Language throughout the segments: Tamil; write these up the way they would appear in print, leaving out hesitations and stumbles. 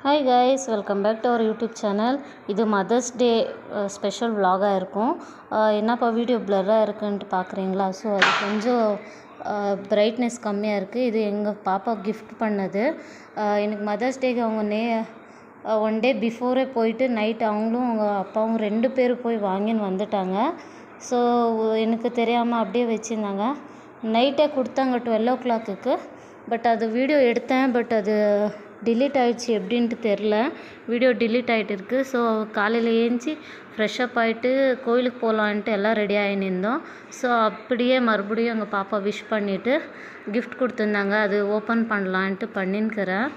Hi guys, welcome back to our YouTube channel. இது மதர்ஸ் டே ஸ்பெஷல் விலாகாக இருக்கும். என்னப்பா வீடியோ பிளராக இருக்குன்ட்டு பார்க்குறீங்களா? ஸோ அது கொஞ்சம் பிரைட்னஸ் கம்மியாக இருக்குது. இது எங்கள் பாப்பா கிஃப்ட் பண்ணது. எனக்கு மதர்ஸ் டேக்கு அவங்க ஒன் டே பிஃபோரே போயிட்டு நைட் அவங்களும் அவங்க அப்பாவும் 2 பேர் போய் வாங்கின்னு வந்துட்டாங்க. ஸோ எனக்கு தெரியாமல் அப்படியே வச்சுருந்தாங்க. நைட்டே கொடுத்தாங்க 12 o'clock. பட் அது வீடியோ எடுத்தேன். பட் அது டிலீட் ஆகிடுச்சு, எப்படின்ட்டு தெரில. வீடியோ டிலீட் ஆகிட்டு இருக்குது. ஸோ காலையில் ஏஞ்சி ஃப்ரெஷ்அப் ஆகிட்டு கோயிலுக்கு போகலான்ட்டு எல்லாம் ரெடி ஆகி நின்றோம். ஸோ அப்படியே மறுபடியும் எங்கள் பாப்பா விஷ் பண்ணிவிட்டு கிஃப்ட் கொடுத்துருந்தாங்க. அது ஓப்பன் பண்ணலான்ட்டு பண்ணின்னுக்கிறேன்.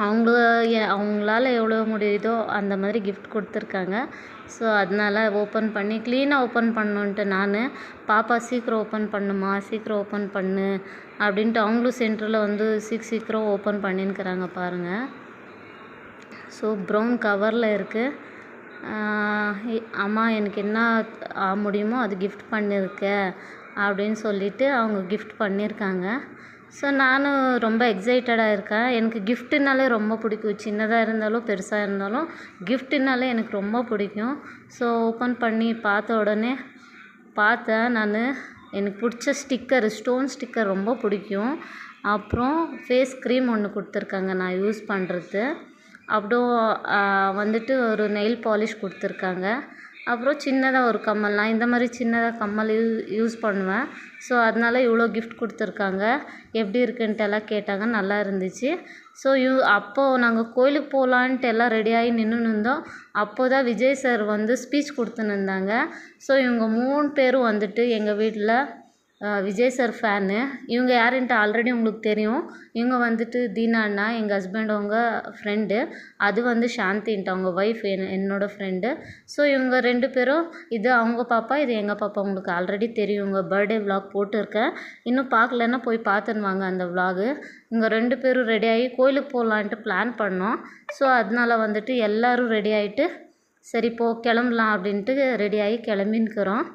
அவங்களால எவ்வளோ முடியுதோ அந்த மாதிரி கிஃப்ட் கொடுத்துருக்காங்க. ஸோ அதனால் ஓப்பன் பண்ணி க்ளீனாக ஓப்பன் பண்ணணுன்ட்டு நான் பாப்பா சீக்கிரம் ஓப்பன் பண்ணுமா, சீக்கிரம் ஓப்பன் பண்ணு அப்படின்ட்டு அவங்களும் சென்டரில் வந்து சீக்கிரம் ஓப்பன் பண்ணின்னுக்கிறாங்க பாருங்கள். ஸோ ப்ரௌன் கவரில் இருக்குது. அம்மா எனக்கு என்ன முடியுமோ அது கிஃப்ட் பண்ணியிருக்கேன் அப்படின்னு சொல்லிவிட்டு அவங்க கிஃப்ட் பண்ணியிருக்காங்க. ஸோ நானும் ரொம்ப எக்ஸைட்டடாக இருக்கேன். எனக்கு கிஃப்ட்டுனாலே ரொம்ப பிடிக்கும். சின்னதாக இருந்தாலும் பெருசாக இருந்தாலும் கிஃப்ட்டுனாலே எனக்கு ரொம்ப பிடிக்கும். ஸோ ஓப்பன் பண்ணி பார்த்த உடனே பார்த்தேன் நான். எனக்கு பிடிச்ச ஸ்டோன் ஸ்டிக்கர் ரொம்ப பிடிக்கும். அப்புறம் ஃபேஸ் க்ரீம் ஒன்று கொடுத்துருக்காங்க நான் யூஸ் பண்ணுறது. அப்புறம் வந்துட்டு ஒரு நெயில் பாலிஷ் கொடுத்துருக்காங்க. அப்புறம் சின்னதாக ஒரு கம்மல். நான் இந்த மாதிரி சின்னதாக கம்மல் யூஸ் பண்ணுவேன். ஸோ அதனால் இவ்வளோ கிஃப்ட் கொடுத்துருக்காங்க. எப்படி இருக்குன்ட்டு எல்லாம் கேட்டாங்க. நல்லா இருந்துச்சு. ஸோ அப்போது நாங்கள் கோயிலுக்கு போகலான்ட்டு எல்லாம் ரெடியாகி நின்றுன்னு இருந்தோம். அப்போ தான் விஜய் சார் வந்து ஸ்பீச் கொடுத்துன்னு இருந்தாங்க. ஸோ இவங்க 3 பேரும் வந்துட்டு எங்கள் வீட்டில் விஜய் சார் ஃபேனு. இவங்க யாருன்ட்டு ஆல்ரெடி உங்களுக்கு தெரியும். இவங்க வந்துட்டு தீனா அண்ணா, எங்கள் ஹஸ்பண்ட் அவங்க ஃப்ரெண்டு. அது வந்து சாந்தின்ட்டு அவங்க ஒய்ஃப், என்னோடய ஃப்ரெண்டு. ஸோ இவங்க 2 பேரும், இது அவங்க பாப்பா, இது எங்கள் பாப்பா. உங்களுக்கு ஆல்ரெடி தெரியும். இவங்க பர்த்டே விலாக் போட்டிருக்கேன். இன்னும் பார்க்கலன்னா போய் பார்த்துன்னு வாங்க அந்த விலாகு. இவங்க 2 பேரும் ரெடியாகி கோயிலுக்கு போகலான்ட்டு பிளான் பண்ணோம். ஸோ அதனால் வந்துட்டு எல்லோரும் ரெடி ஆகிட்டு சரி கிளம்பலாம் அப்படின்ட்டு ரெடியாகி கிளம்பின்னுக்கிறோம்.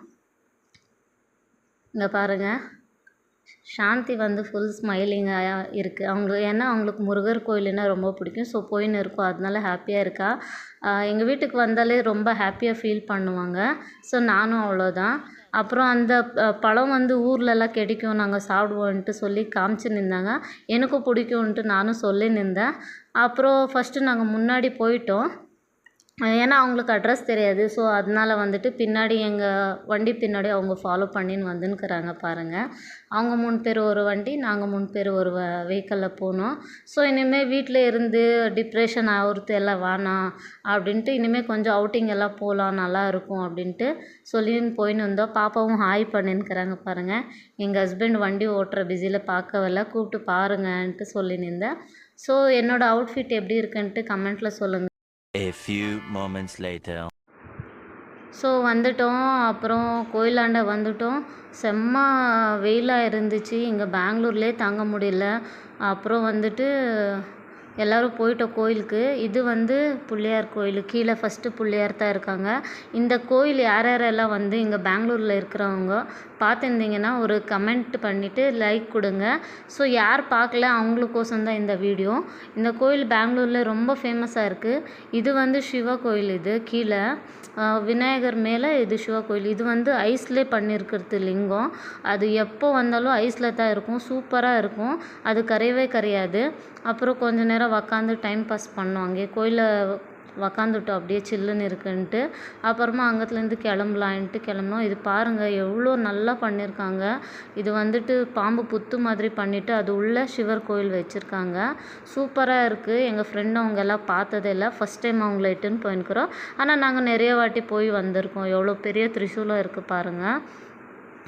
இங்கே பாருங்கள், சாந்தி வந்து ஃபுல் ஸ்மைலிங்காக இருக்குது. அவங்களுக்கு முருகர் கோயிலுன்னா ரொம்ப பிடிக்கும். ஸோ போயின்னு இருக்கோம், அதனால ஹாப்பியாக இருக்கா. எங்கள் வீட்டுக்கு வந்தாலே ரொம்ப ஹாப்பியாக ஃபீல் பண்ணுவாங்க. ஸோ நானும் அவ்வளோதான். அப்புறம் அந்த பழம் வந்து ஊர்லெலாம் கிடைக்கும், நாங்கள் சாப்பிடுவோன்ட்டு சொல்லி காமிச்சு நின்றாங்க. எனக்கும் பிடிக்கும்ன்ட்டு நானும் சொல்லி நின்றேன். அப்புறம் ஃபஸ்ட்டு நாங்கள் முன்னாடி போயிட்டோம். ஏன்னா அவங்களுக்கு அட்ரஸ் தெரியாது. ஸோ அதனால் வந்துட்டு பின்னாடி எங்கள் வண்டி பின்னாடி அவங்க ஃபாலோ பண்ணின்னு வந்துன்னுக்கிறாங்க பாருங்கள். அவங்க 3 பேர் ஒரு வண்டி, நாங்கள் 3 பேர் ஒரு வெஹிக்கிளில் போனோம். ஸோ இனிமேல் வீட்டில் இருந்து டிப்ரெஷன் ஆகிறது எல்லாம் வேணாம் அப்படின்ட்டு இனிமேல் கொஞ்சம் அவுட்டிங் எல்லாம் போகலாம், நல்லா இருக்கும் அப்படின்ட்டு சொல்லின்னு போயின்னு வந்தோம். பாப்பாவும் ஹாய் பண்ணின்னுக்கிறாங்க பாருங்கள். எங்கள் ஹஸ்பண்ட் வண்டி ஓட்டுற பிஸியில் பார்க்கவில்ல, கூப்பிட்டு பாருங்கன்ட்டு சொல்லின்னு. ஸோ என்னோடய அவுட்ஃபிட் எப்படி இருக்குன்ட்டு கமெண்ட்டில் சொல்லுங்கள். A few moments later. So வந்துட்டோம். அப்புறம் கோயிலாண்ட வந்துட்டோம். செம்ம வெயிலாக இருந்துச்சு. இங்கே பெங்களூர்லேயே தாங்க முடியல. அப்புறம் வந்துட்டு எல்லோரும் போயிட்டோம் கோயிலுக்கு. இது வந்து பிள்ளையார் கோயில். கீழே ஃபஸ்ட்டு பிள்ளையார் தான் இருக்காங்க. இந்த கோயில் யாரெல்லாம் வந்து இங்கே பெங்களூரில் இருக்கிறவங்க பார்த்துருந்தீங்கன்னா ஒரு கமெண்ட் பண்ணிவிட்டு லைக் கொடுங்க. ஸோ யார் பார்க்கல அவங்களுக்கோசம் தான் இந்த வீடியோ. இந்த கோயில் பெங்களூரில் ரொம்ப ஃபேமஸாக இருக்குது. இது வந்து சிவ கோயில். இது கீழே விநாயகர் மேலே இது சிவ கோயில். இது வந்து ஐஸ்லேயே பண்ணியிருக்கிறது லிங்கம். அது எப்போ வந்தாலும் ஐஸில் தான் இருக்கும். சூப்பராக இருக்கும். அது கரையவே கரையாது. அப்புறம் கொஞ்ச நேரம் உக்காந்து டைம் பாஸ் பண்ணோம். அங்கே கோயிலில் உக்காந்துட்டோம் அப்படியே சில்லுன்னு இருக்குன்ட்டு. அப்புறமா அங்கத்துலேருந்து கிளம்பலான்ட்டு கிளம்புனோம். இது பாருங்கள் எவ்வளோ நல்லா பண்ணியிருக்காங்க. இது வந்துட்டு பாம்பு புத்து மாதிரி பண்ணிவிட்டு அது உள்ளே சிவர் கோயில் வச்சுருக்காங்க. சூப்பராக இருக்குது. எங்கள் ஃப்ரெண்டு அவங்க எல்லாம் பார்த்ததில்ல, ஃபஸ்ட் டைம் அவங்கள இட்டுன்னு போயிருக்கிறோம். ஆனால் நாங்கள் நிறைய வாட்டி போய் வந்திருக்கோம். எவ்வளோ பெரிய திரிசூலம் இருக்குது பாருங்கள்.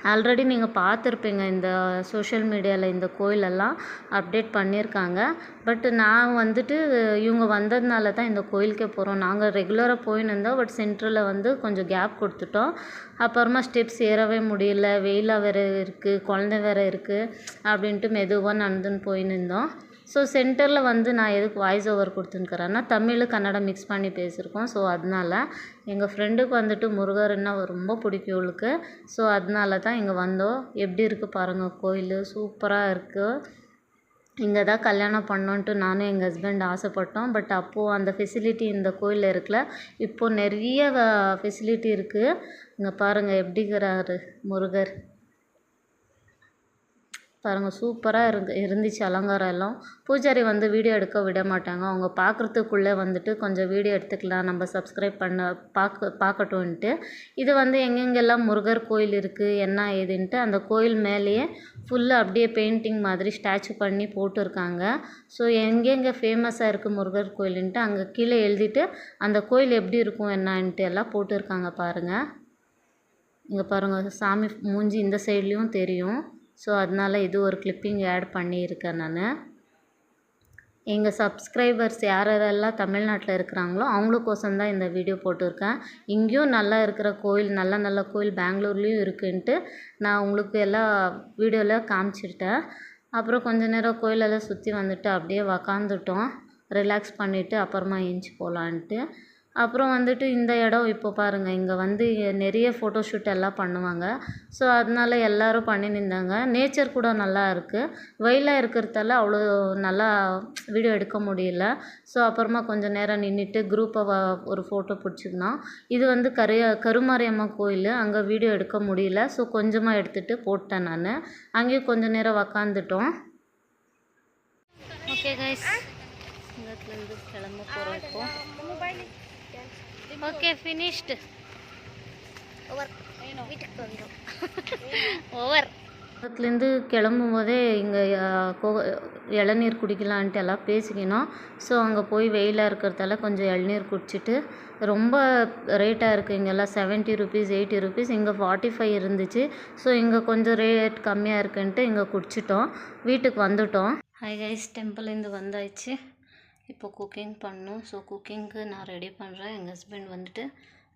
ஆல்ரெடி நீங்கள் பார்த்துருப்பீங்க இந்த சோஷியல் மீடியாவில் இந்த கோயிலெல்லாம் அப்டேட் பண்ணியிருக்காங்க. பட் நான் வந்துட்டு இவங்க வந்ததுனால தான் இந்த கோயிலுக்கே போகிறோம். நாங்கள் ரெகுலராக போயின்னு இருந்தோம். பட் சென்டரில் வந்து கொஞ்சம் கேப் கொடுத்துட்டோம். அப்புறமா ஸ்டெப்ஸ் ஏறவே முடியல, வெயிலாக வேறு இருக்குது, குழந்தை வேறு இருக்குது அப்படின்ட்டு மெதுவாக நடந்துன்னு போயின்னு இருந்தோம். ஸோ சென்டரில் வந்து நான் எதுக்கு வாய்ஸ் ஓவர் கொடுத்துன்னுக்கிறேன்னா தமிழ் கன்னடம் மிக்ஸ் பண்ணி பேசியிருக்கோம். ஸோ அதனால் எங்கள் ஃப்ரெண்டுக்கு வந்துட்டு முருகர்னா ரொம்ப பிடிக்கும் இவளுக்கு. ஸோ அதனால தான் இங்கே வந்தோம். எப்படி இருக்குது பாருங்கள் கோயில், சூப்பராக இருக்குது. இங்கே தான் கல்யாணம் பண்ணோன்ட்டு நானும் எங்கள் ஹஸ்பண்ட் ஆசைப்பட்டோம். பட் அப்போது அந்த ஃபெசிலிட்டி இந்த கோயிலில் இருக்கல. இப்போது நிறைய ஃபெசிலிட்டி இருக்குது. இங்கே பாருங்கள் எப்படி இருக்கிறாரு முருகர். பாருங்கள் சூப்பராக இருந்துச்சு அலங்காரம் எல்லாம். பூஜாரி வந்து வீடியோ எடுக்க விட மாட்டாங்க. அவங்க பார்க்குறதுக்குள்ளே வந்துட்டு கொஞ்சம் வீடியோ எடுத்துக்கலாம், நம்ம சப்ஸ்கிரைப் பண்ண பார்க்கட்டும்ன்ட்டு. இது வந்து எங்கெங்கெல்லாம் முருகர் கோயில் இருக்குது என்ன ஏதுன்ட்டு அந்த கோயில் மேலேயே ஃபுல்லாக அப்படியே பெயிண்டிங் மாதிரி ஸ்டாச்சு பண்ணி போட்டிருக்காங்க. ஸோ எங்கெங்கே ஃபேமஸாக இருக்குது முருகர் கோயிலுன்ட்டு அங்கே கீழே எழுதிட்டு அந்த கோயில் எப்படி இருக்கும் என்னான்ட்டு எல்லாம் போட்டிருக்காங்க பாருங்கள். இங்கே பாருங்கள் சாமி மூஞ்சி இந்த சைட்லேயும் தெரியும். ஸோ அதனால் இது ஒரு கிளிப்பிங் ஆட் பண்ணியிருக்கேன் நான். எங்கள் சப்ஸ்கிரைபர்ஸ் யாரெல்லாம் தமிழ்நாட்டில் இருக்கிறாங்களோ அவங்களுக்கோசம் தான் இந்த வீடியோ போட்டிருக்கேன். இங்கேயும் நல்லா இருக்கிற கோயில் நல்ல நல்ல கோயில் பெங்களூர்லேயும் இருக்குன்ட்டு நான் உங்களுக்கு எல்லாம் வீடியோவில் காமிச்சிட்டேன். அப்புறம் கொஞ்ச நேரம் கோயிலெல்லாம் சுற்றி வந்துட்டு அப்படியே உக்காந்துட்டோம், ரிலாக்ஸ் பண்ணிவிட்டு அப்புறமா ஏஞ்சி போகலான்ட்டு. அப்புறம் வந்துட்டு இந்த இடம் இப்போ பாருங்கள், இங்கே வந்து நிறைய ஃபோட்டோஷூட் எல்லாம் பண்ணுவாங்க. ஸோ அதனால எல்லோரும் பண்ணியிருந்தாங்க. நேச்சர் கூட நல்லா இருக்குது. வெயிலாக இருக்கிறதால அவ்வளோ நல்லா வீடியோ எடுக்க முடியல. ஸோ அப்புறமா கொஞ்சம் நேரம் நின்றுட்டு குரூப்பை ஒரு ஃபோட்டோ பிடிச்சிருந்தோம். இது வந்து கருமாரியம்மா கோயில், அங்கே வீடியோ எடுக்க முடியல. ஸோ கொஞ்சமாக எடுத்துகிட்டு போட்டேன் நான். அங்கேயும் கொஞ்சம் நேரம் உக்காந்துட்டோம். ஓகே கைஸ், இங்கேருந்து கிளம்ப போகிறோம் இப்போ. Okay finished. ஓவர். அதுலேருந்து கிளம்பும் போதே இங்கே இளநீர் குடிக்கலான்ட்டு எல்லாம் பேசிக்கணும். ஸோ அங்கே போய் வெயிலாக இருக்கிறதால கொஞ்சம் இளநீர் குடிச்சிட்டு, ரொம்ப ரேட்டாக இருக்குது இங்கெல்லாம் 70 ருபீஸ் 80 ருபீஸ், இங்கே 45 இருந்துச்சு. ஸோ இங்கே கொஞ்சம் ரேட் கம்மியாக இருக்குன்ட்டு இங்கே குடிச்சிட்டோம், வீட்டுக்கு வந்துட்டோம். ஹாய் கைஸ், டெம்பிள்லேருந்து வந்தாச்சு. இப்போ குக்கிங் பண்ணணும். ஸோ குக்கிங்க்கு நான் ரெடி பண்ணுறேன். எங்கள் ஹஸ்பண்ட் வந்துட்டு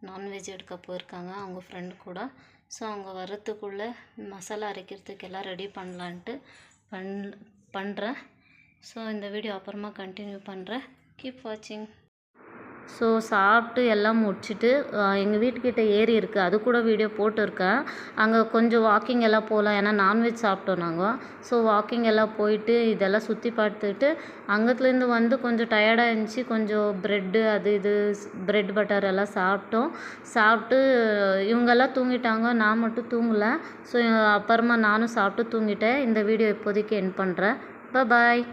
நான்வெஜ் எடுக்க போயிருக்காங்க அவங்க ஃப்ரெண்டு கூட. ஸோ அவங்க வர்றதுக்குள்ளே மசாலா அரைக்கிறதுக்கு எல்லாம் ரெடி பண்ணலான்ட்டு பண்ணுறேன். ஸோ இந்த வீடியோ அப்புறமா கண்டினியூ பண்ணுறேன். கீப் வாட்சிங். ஸோ சாப்பிட்டு எல்லாம் முடிச்சுட்டு எங்கள் வீட்டுக்கிட்ட ஏரி இருக்குது, அது கூட வீடியோ போட்டிருக்கேன். அங்கே கொஞ்சம் வாக்கிங் எல்லாம் போகலாம், ஏன்னா நான்வெஜ் சாப்பிட்டோம் நாங்கள். ஸோ வாக்கிங் எல்லாம் போயிட்டு இதெல்லாம் சுற்றி பார்த்துட்டு அங்கத்துலேருந்து வந்து கொஞ்சம் டயர்டாக இருந்துச்சு. கொஞ்சம் ப்ரெட்டு அது இது ப்ரெட் பட்டர் எல்லாம் சாப்பிட்டு இவங்கெல்லாம் தூங்கிட்டாங்க, நான் மட்டும் தூங்கலை. ஸோ அப்புறமா நானும் சாப்பிட்டு தூங்கிட்டேன். இந்த வீடியோ இப்போதைக்கு எண்ட் பண்ணுறேன். பாய்.